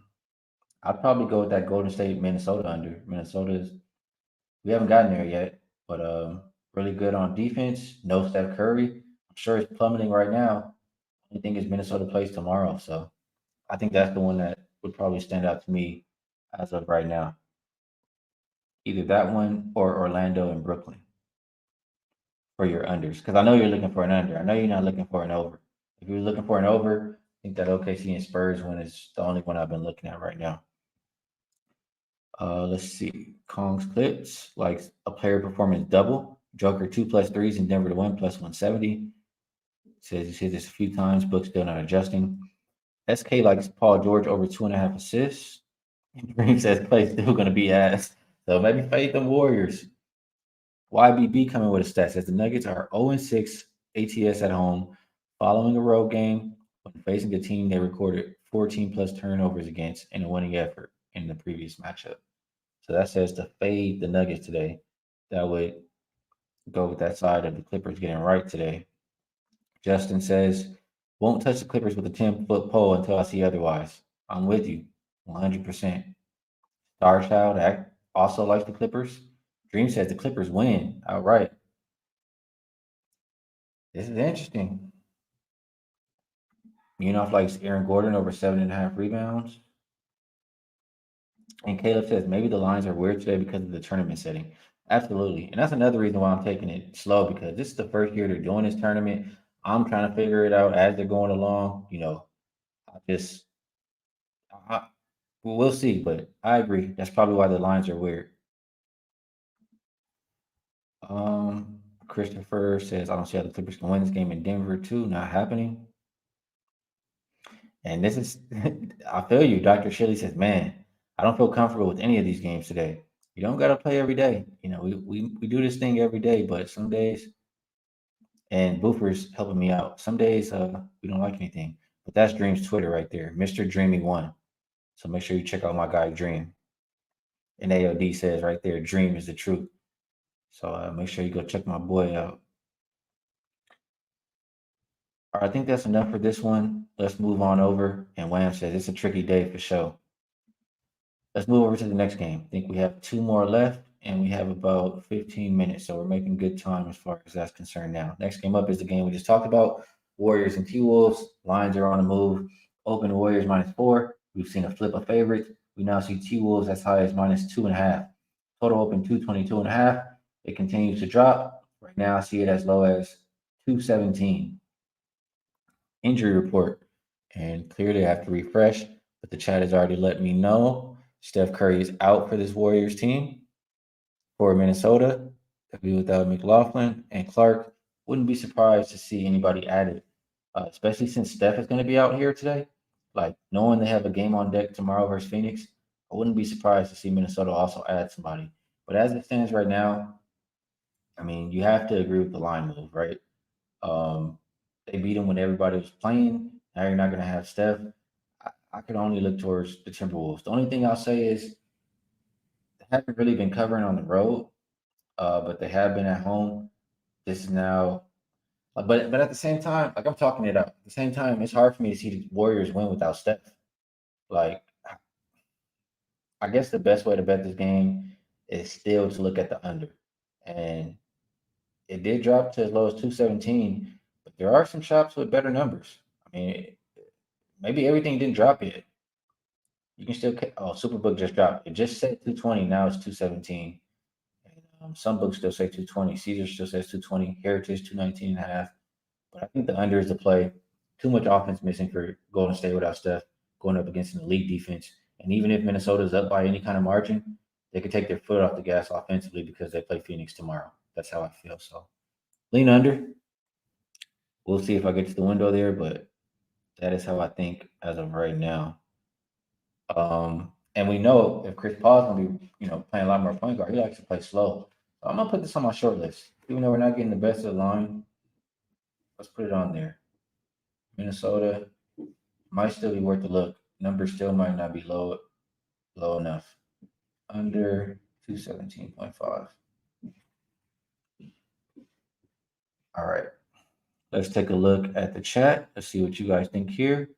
I'd probably go with that Golden State Minnesota under. Minnesota's we haven't gotten there yet, but really good on defense. No Steph Curry. I'm sure it's plummeting right now. Only thing is Minnesota plays tomorrow, so I think that's the one that would probably stand out to me as of right now. Either that one or Orlando and Brooklyn for your unders, because I know you're looking for an under. I know you're not looking for an over. If you're looking for an over, I think that OKC and Spurs one is the only one I've been looking at right now. Let's see. Kong's clips like a player performance double. Joker 2+3s in Denver to win plus 170. Says he's hit this a few times. Book still not adjusting. SK likes Paul George over 2.5 assists. And Dream says Clay's still going to be ass. So maybe fade the Warriors. YBB coming with a stat says the Nuggets are 0-6 ATS at home following a road game when facing a team they recorded 14 plus turnovers against in a winning effort in the previous matchup. So that says to fade the Nuggets today. That would go with that side of the Clippers getting right today. Justin says, won't touch the Clippers with a 10-foot pole until I see otherwise. I'm with you 100%. Star Child also likes the Clippers. Dream says the Clippers win outright. This is interesting. Munoz likes Aaron Gordon over 7.5 rebounds. And Caleb says maybe the lines are weird today because of the tournament setting. Absolutely. And that's another reason why I'm taking it slow because this is the first year they're doing this tournament. I'm trying to figure it out as they're going along. I just, I, we'll see. But I agree. That's probably why the lines are weird. Christopher says, I don't see how the Clippers can win this game in Denver, too. Not happening. And this is, I feel you. Dr. Shelley says, man, I don't feel comfortable with any of these games today. You don't got to play every day. We do this thing every day, but some days, and Boofer's helping me out. Some days we don't like anything. But that's Dream's Twitter right there, Mr. Dreamy1. So make sure you check out my guy Dream. And AOD says right there, Dream is the truth. So make sure you go check my boy out. All right, I think that's enough for this one. Let's move on over. And Wham says it's a tricky day for sure. Let's move over to the next game. I think we have two more left, and we have about 15 minutes, so we're making good time as far as that's concerned now. Next game up is the game we just talked about, Warriors and T-Wolves. Lines are on the move. Open Warriors -4. We've seen a flip of favorites. We now see T-Wolves as high as -2.5. Total open 222.5. It continues to drop. Right now, I see it as low as 217. Injury report, and clearly I have to refresh, but the chat has already let me know Steph Curry is out for this Warriors team. For Minnesota, they'll be without McLaughlin and Clark. Wouldn't be surprised to see anybody added, especially since Steph is going to be out here today. Like knowing they have a game on deck tomorrow versus Phoenix, I wouldn't be surprised to see Minnesota also add somebody. But as it stands right now, I mean, you have to agree with the line move, right? They beat them when everybody was playing. Now you're not going to have Steph. I could only look towards the Timberwolves. The only thing I'll say is they haven't really been covering on the road, but they have been at home. This is now, but at the same time, like I'm talking it up. At the same time, it's hard for me to see the Warriors win without Steph. Like, I guess the best way to bet this game is still to look at the under. and it did drop to as low as 217. But there are some shops with better numbers. I mean, maybe everything didn't drop yet. You can still. Oh, Superbook just dropped. It just said 220. Now it's 217. Some books still say 220. Caesar still says 220. Heritage 219 and a half. But I think the under is the play. Too much offense missing for Golden State without Steph going up against an elite defense. And even if Minnesota's up by any kind of margin, they could take their foot off the gas offensively because they play Phoenix tomorrow. That's how I feel. So lean under. We'll see if I get to the window there, but that is how I think as of right now. And we know if Chris Paul's gonna be, playing a lot more point guard, he likes to play slow. So I'm gonna put this on my short list. Even though we're not getting the best of the line, let's put it on there. Minnesota might still be worth a look. Numbers still might not be low enough. Under 217.5. All right. Let's take a look at the chat. Let's see what you guys think here.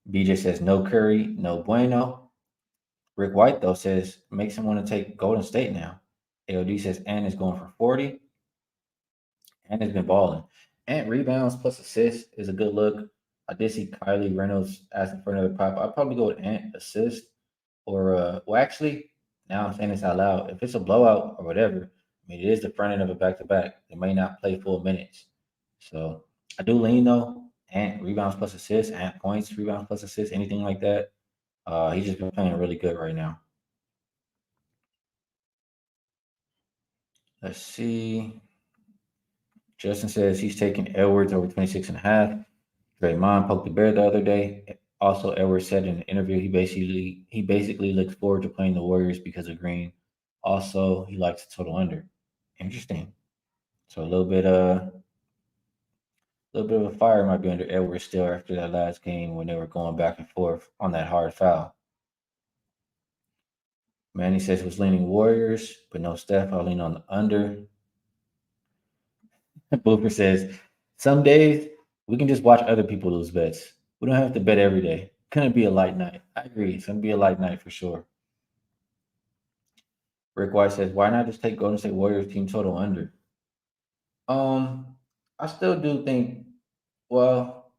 BJ says no Curry, no bueno. Rick White, though, says makes him want to take Golden State now. AOD says Ant is going for 40. Ant has been balling. Ant rebounds plus assists is a good look. I did see Kylie Reynolds asking for another prop. I'd probably go with Ant assist or, well, actually, now I'm saying this out loud. If it's a blowout or whatever, I mean, it is the front end of a back to back. They may not play full minutes. So I do lean, though. Ant rebounds plus assists, Ant points, rebounds plus assists, anything like that. He's just been playing really good right now. Let's see. Justin says he's taking Edwards over 26 and a half. Draymond poked the bear the other day. Also, Edwards said in an interview he basically looks forward to playing the Warriors because of Green. Also, he likes the total under. Interesting. So a little bit of a fire might be under Edwards still after that last game when they were going back and forth on that hard foul. Manny says was leaning Warriors, but no Steph. I'll lean on the under. Booper says some days we can just watch other people lose bets. We don't have to bet every day. Gonna be a light night. I agree. It's gonna be a light night for sure. Rick White says, why not just take Golden State Warriors team total under? I still do think, well,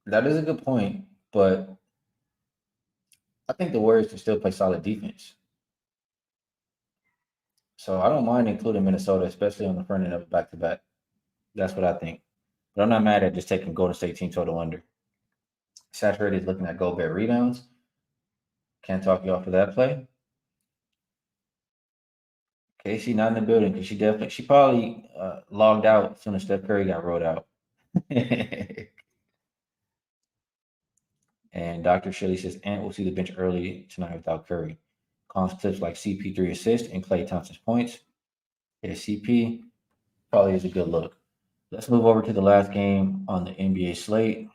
that is a good point, but I think the Warriors can still play solid defense. So I don't mind including Minnesota, especially on the front end of a back to back. That's what I think. But I'm not mad at just taking Golden State team total under. Saturated is looking at Gobert rebounds. Can't talk you off of that play. Casey not in the building because she probably logged out as soon as Steph Curry got rolled out. And Dr. Shelley says Ant will see the bench early tonight without Curry. Calls tips like CP3 assists and Klay Thompson's points. Yeah, CP probably is a good look. Let's move over to the last game on the NBA slate.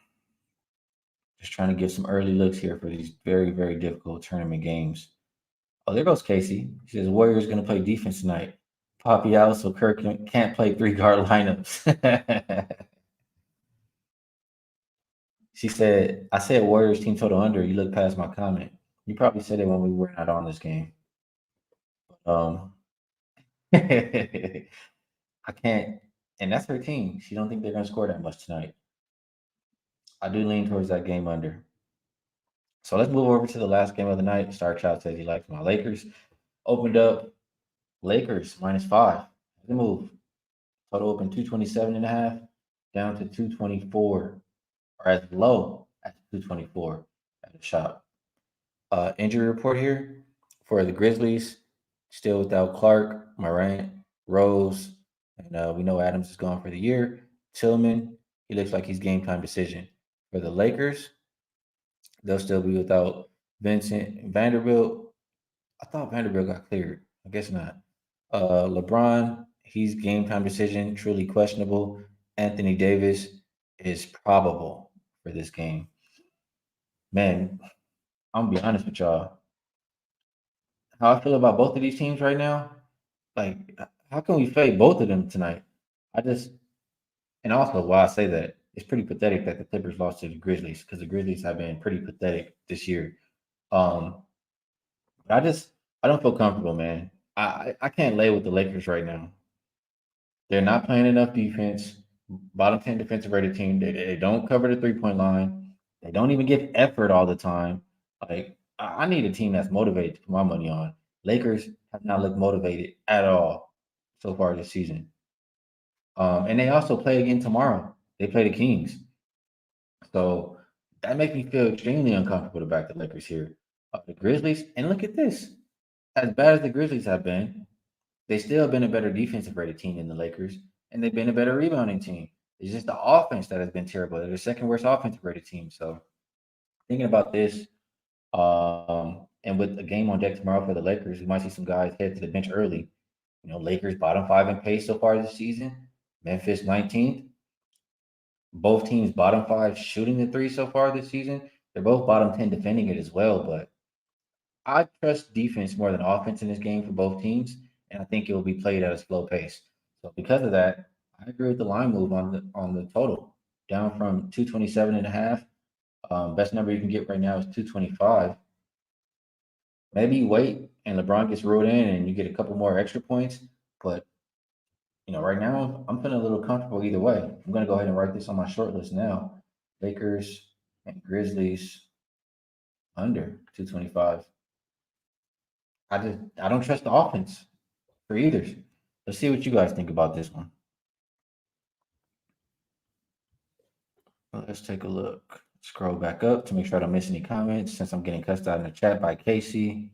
Just trying to get some early looks here for these very, very difficult tournament games. Oh, there goes Casey. She says Warriors going to play defense tonight. Poppy out so Kirk can't play 3-guard lineups. She said, I said Warriors team total under. You look past my comment. You probably said it when we were not on this game. I can't, and that's her team. She don't think they're going to score that much tonight. I do lean towards that game under. So let's move over to the last game of the night. Star Child says he likes my Lakers. Opened up Lakers -5. The move. Total open 227.5 down to 224, or as low as 224 at the shop. Injury report here for the Grizzlies. Still without Clark, Morant, Rose, and we know Adams is gone for the year. Tillman, he looks like he's game time decision. For the Lakers, they'll still be without Vincent Vanderbilt. I thought Vanderbilt got cleared. I guess not. LeBron, he's game time decision, truly questionable. Anthony Davis is probable for this game. Man, I'm gonna be honest with y'all. How I feel about both of these teams right now, like how can we fade both of them tonight? I just and also why I say that it's pretty pathetic that the Clippers lost to the Grizzlies because the Grizzlies have been pretty pathetic this year. But I don't feel comfortable, man. I can't lay with the Lakers right now. They're not playing enough defense. Bottom 10 defensive rated team. They don't cover the 3-point line. They don't even give effort all the time. Like, I need a team that's motivated to put my money on. Lakers have not looked motivated at all so far this season. And they also play again tomorrow. They play the Kings. So that makes me feel extremely uncomfortable to back the Lakers here. The Grizzlies, and look at this. As bad as the Grizzlies have been, they still have been a better defensive rated team than the Lakers, and they've been a better rebounding team. It's just the offense that has been terrible. They're the second worst offensive rated team. So thinking about this, and with a game on deck tomorrow for the Lakers, we might see some guys head to the bench early. Lakers bottom five in pace so far this season. Memphis 19th. Both teams bottom five shooting the three so far this season. They're both bottom 10 defending it as well, but I trust defense more than offense in this game for both teams, and I think it will be played at a slow pace. So because of that, I agree with the line move on the total, down from 227 and a half. Best number you can get right now is 225. Maybe you wait and LeBron gets ruled in and you get a couple more extra points, but right now I'm feeling a little comfortable either way. I'm gonna go ahead and write this on my short list now. Lakers and Grizzlies under 225. I don't trust the offense for either. Let's see what you guys think about this one. Let's take a look. Scroll back up to make sure I don't miss any comments since I'm getting cussed out in the chat by Casey.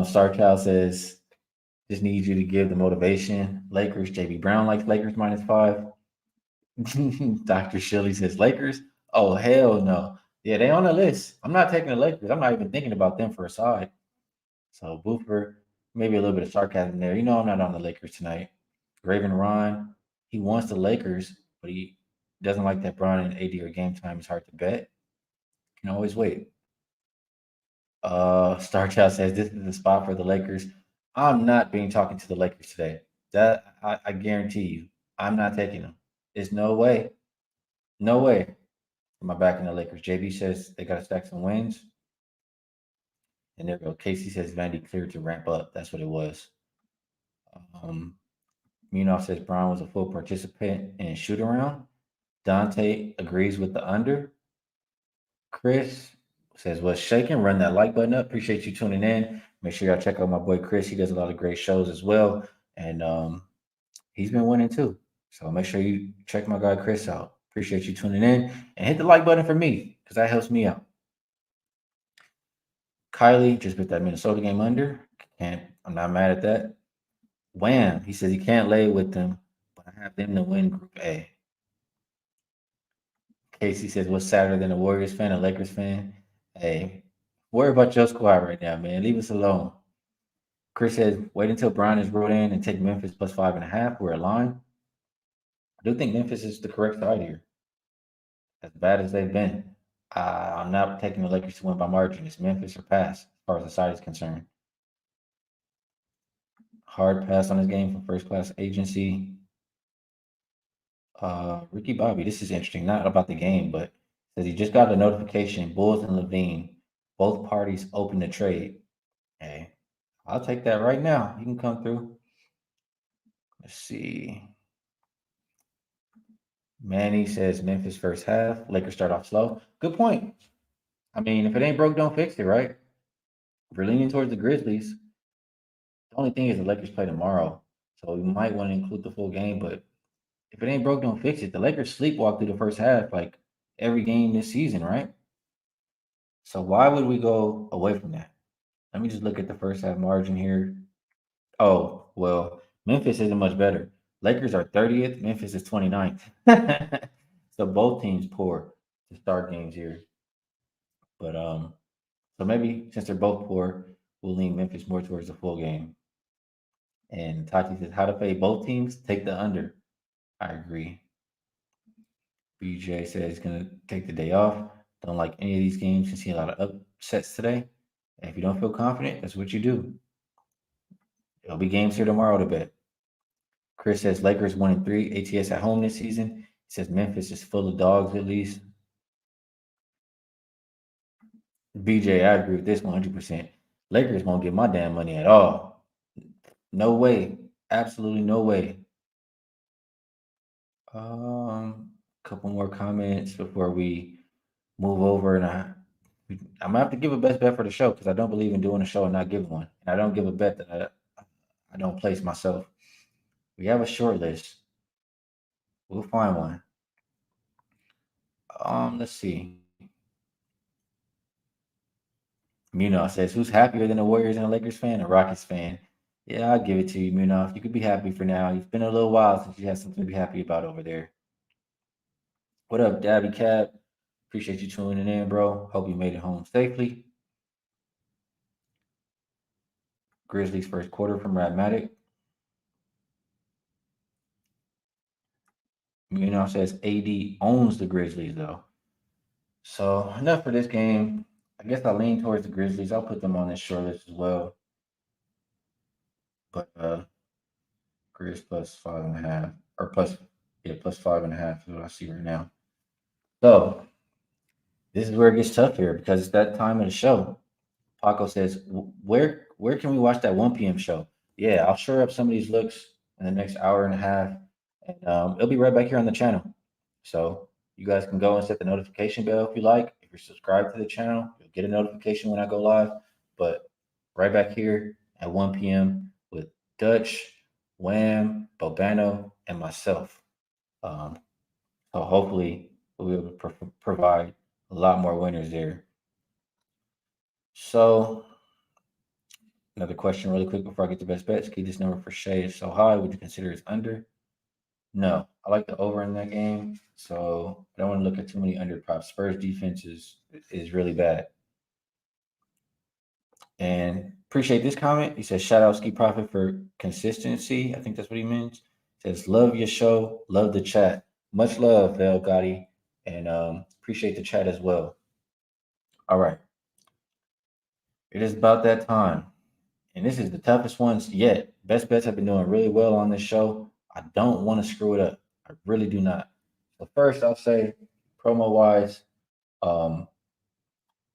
Star Child says, just need you to give the motivation. Lakers, JB Brown likes Lakers -5. Dr. Shirley says Lakers. Oh, hell no. Yeah, they on the list. I'm not taking the Lakers. I'm not even thinking about them for a side. So Boofer, maybe a little bit of sarcasm there. I'm not on the Lakers tonight. Raven Ron, he wants the Lakers, but he doesn't like that Bron and AD are game time. It's hard to bet. Can always wait. Star Child says this is the spot for the Lakers. I'm not being talking to the Lakers today. That I guarantee you. I'm not taking them. There's no way. No way. Am I backing the Lakers? JB says they got to stack some wins. And there we go. Casey says Vandy cleared to ramp up. That's what it was. Um, Munoz says Brown was a full participant in shoot around. Dante agrees with the under. Chris says, what's shaking? Run that like button up. Appreciate you tuning in. Make sure y'all check out my boy Chris. He does a lot of great shows as well. And he's been winning too. So make sure you check my guy Chris out. Appreciate you tuning in. And hit the like button for me because that helps me out. Kylie just put that Minnesota game under. I'm not mad at that. Wham. He says he can't lay with them, but I have them to win Group A. Casey says, what's sadder than a Warriors fan, a Lakers fan? Hey, worry about your squad right now, man. Leave us alone. Chris says, wait until Brown is rolled in and take Memphis plus 5.5. We're aligned. I do think Memphis is the correct side here. As bad as they've been, I'm not taking the Lakers to win by margin. It's Memphis or pass as far as the side is concerned. Hard pass on his game from first class agency. Ricky Bobby, this is interesting. Not about the game, but says he just got a notification. Bulls and Levine, both parties open to trade. Hey, I'll take that right now. You can come through. Let's see. Manny says Memphis first half. Lakers start off slow. Good point. I mean, if it ain't broke, don't fix it, right? If we're leaning towards the Grizzlies, the only thing is the Lakers play tomorrow. So we might want to include the full game, but if it ain't broke, don't fix it. The Lakers sleepwalk through the first half like every game this season, right? So why would we go away from that? Let me just look at the first half margin here. Oh, well, Memphis isn't much better. Lakers are 30th, Memphis is 29th. So both teams poor to start games here. But so maybe since they're both poor, we'll lean Memphis more towards the full game. And Tati says, how to fade both teams? Take the under. I agree. BJ says he's going to take the day off. Don't like any of these games. Can see a lot of upsets today. And if you don't feel confident, that's what you do. There'll be games here tomorrow to bet. Chris says Lakers 1-3 ATS at home this season. says Memphis is full of dogs at least. BJ, I agree with this 100%. Lakers won't get my damn money at all. No way. Absolutely no way. Couple more comments before we move over, and I'm gonna have to give a best bet for the show because I don't believe in doing a show and not giving one. And I don't give a bet that I don't place myself. We have a short list. We'll find one. Let's see. Munoz says, "Who's happier than the Warriors and a Lakers fan? A Rockets fan?" Yeah, I'll give it to you, Munoz. You could be happy for now. It's been a little while since you had something to be happy about over there. What up, Dabby Cab? Appreciate you tuning in, bro. Hope you made it home safely. Grizzlies first quarter from Radmatic. Munoz says AD owns the Grizzlies though. So enough for this game. I guess I lean towards the Grizzlies. I'll put them on this short list as well. But Grizz plus 5.5 or plus 5.5 is what I see right now. So this is where it gets tough here because it's that time of the show. Paco says, where can we watch that 1 p.m. show? Yeah, I'll shore up some of these looks in the next hour and a half, and it'll be right back here on the channel. So you guys can go and set the notification bell if you like. If you're subscribed to the channel, you'll get a notification when I go live. But right back here at 1 p.m. with Dutch, Wham, Bobano, and myself. Um, so hopefully we'll be able to provide a lot more winners there. So another question really quick before I get to best bets. Keep this number for Shay is so high. Would you consider it's under? No. I like the over in that game. So I don't want to look at too many under props. Spurs defense is really bad. And appreciate this comment. He says, shout out Ski Profit for consistency. I think that's what he means. Says, love your show, love the chat. Much love, Vel Gotti. And appreciate the chat as well. All right. It is about that time. And this is the toughest ones yet. Best bets have been doing really well on this show. I don't want to screw it up. I really do not. So first, I'll say, promo wise, um,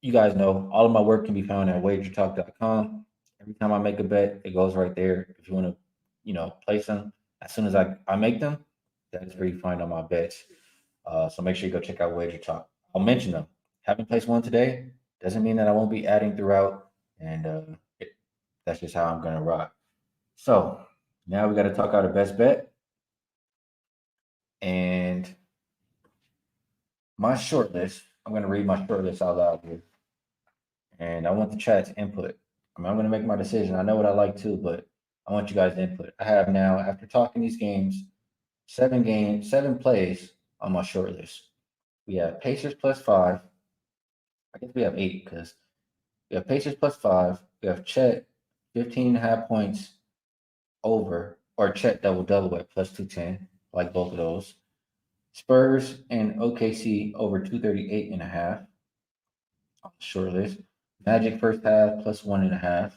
you guys know all of my work can be found at wagertalk.com. Every time I make a bet, it goes right there. If you want to, place them as soon as I make them, that is where you find all my bets. So make sure you go check out Wager Talk. I'll mention them. Haven't placed one today. Doesn't mean that I won't be adding throughout. And that's just how I'm going to rock. So now we got to talk out a best bet. And my short list, I'm going to read my short list out loud here. And I want the chat's input. I'm going to make my decision. I know what I like too, but I want you guys' input. I have now, after talking these games, 7 plays on my short list. We have Pacers plus 5. I guess we have 8 because we have Pacers plus 5. We have Chet 15.5 points over, or Chet double at plus 210. Like both of those. Spurs and OKC over 238.5 on the short list. Magic first half plus 1.5.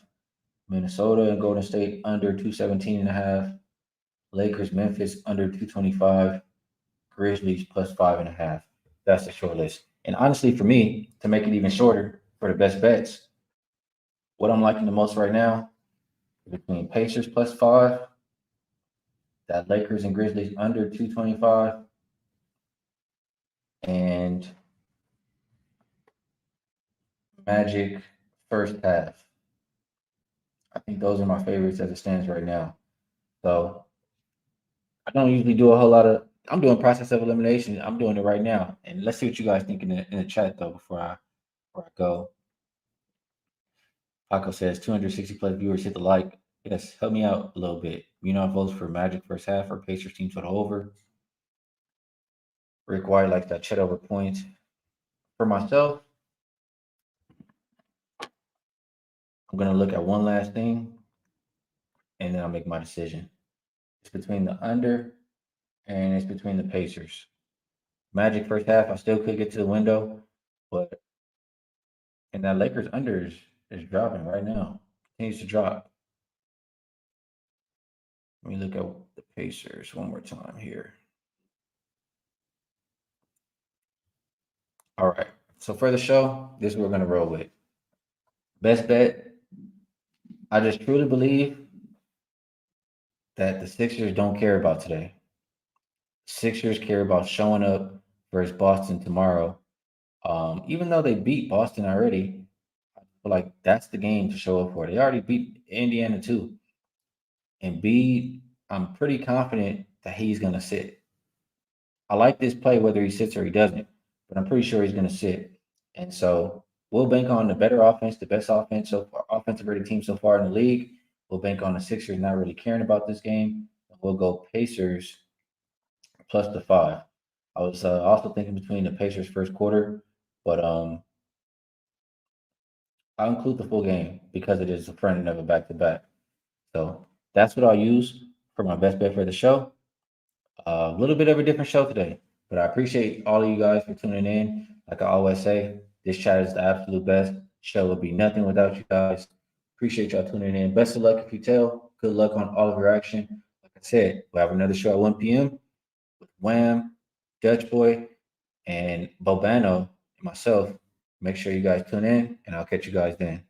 Minnesota and Golden State under 217.5. Lakers Memphis under 225. Grizzlies plus 5.5. That's the short list. And honestly, for me, to make it even shorter for the best bets, what I'm liking the most right now is between Pacers plus 5, that Lakers and Grizzlies under 225, and Magic first half. I think those are my favorites as it stands right now. So I don't usually do a whole lot of. I'm doing process of elimination. I'm doing it right now, and let's see what you guys think in the chat though before I go. Paco says 260 plus viewers hit the like. Yes, help me out a little bit. Votes for Magic first half or Pacers team total over. Rick White likes that Chet over points. For myself, I'm gonna look at one last thing, and then I'll make my decision. It's between the under, and it's between the Pacers. Magic first half, I still could get to the window, but and that Lakers under is dropping right now. Continues to drop. Let me look at the Pacers one more time here. All right. So for the show, this is what we're gonna roll with. Best bet. I just truly believe that the Sixers don't care about today. Sixers care about showing up versus Boston tomorrow. Even though they beat Boston already, I feel like that's the game to show up for. They already beat Indiana too. And B, I'm pretty confident that he's gonna sit. I like this play whether he sits or he doesn't, but I'm pretty sure he's gonna sit. And so we'll bank on the better offense, the best offense so far, offensive rated team so far in the league. We'll bank on the Sixers not really caring about this game. We'll go Pacers plus the 5. I was also thinking between the Pacers first quarter, but I'll include the full game because it is a friend of a back to back. So that's what I'll use for my best bet for the show. A little bit of a different show today, but I appreciate all of you guys for tuning in. Like I always say, this chat is the absolute best. Show would be nothing without you guys. Appreciate y'all tuning in. Best of luck if you tell. Good luck on all of your action. Like I said, we'll have another show at 1 p.m. with Wham, Dutch Boy, and Bobano and myself. Make sure you guys tune in, and I'll catch you guys then.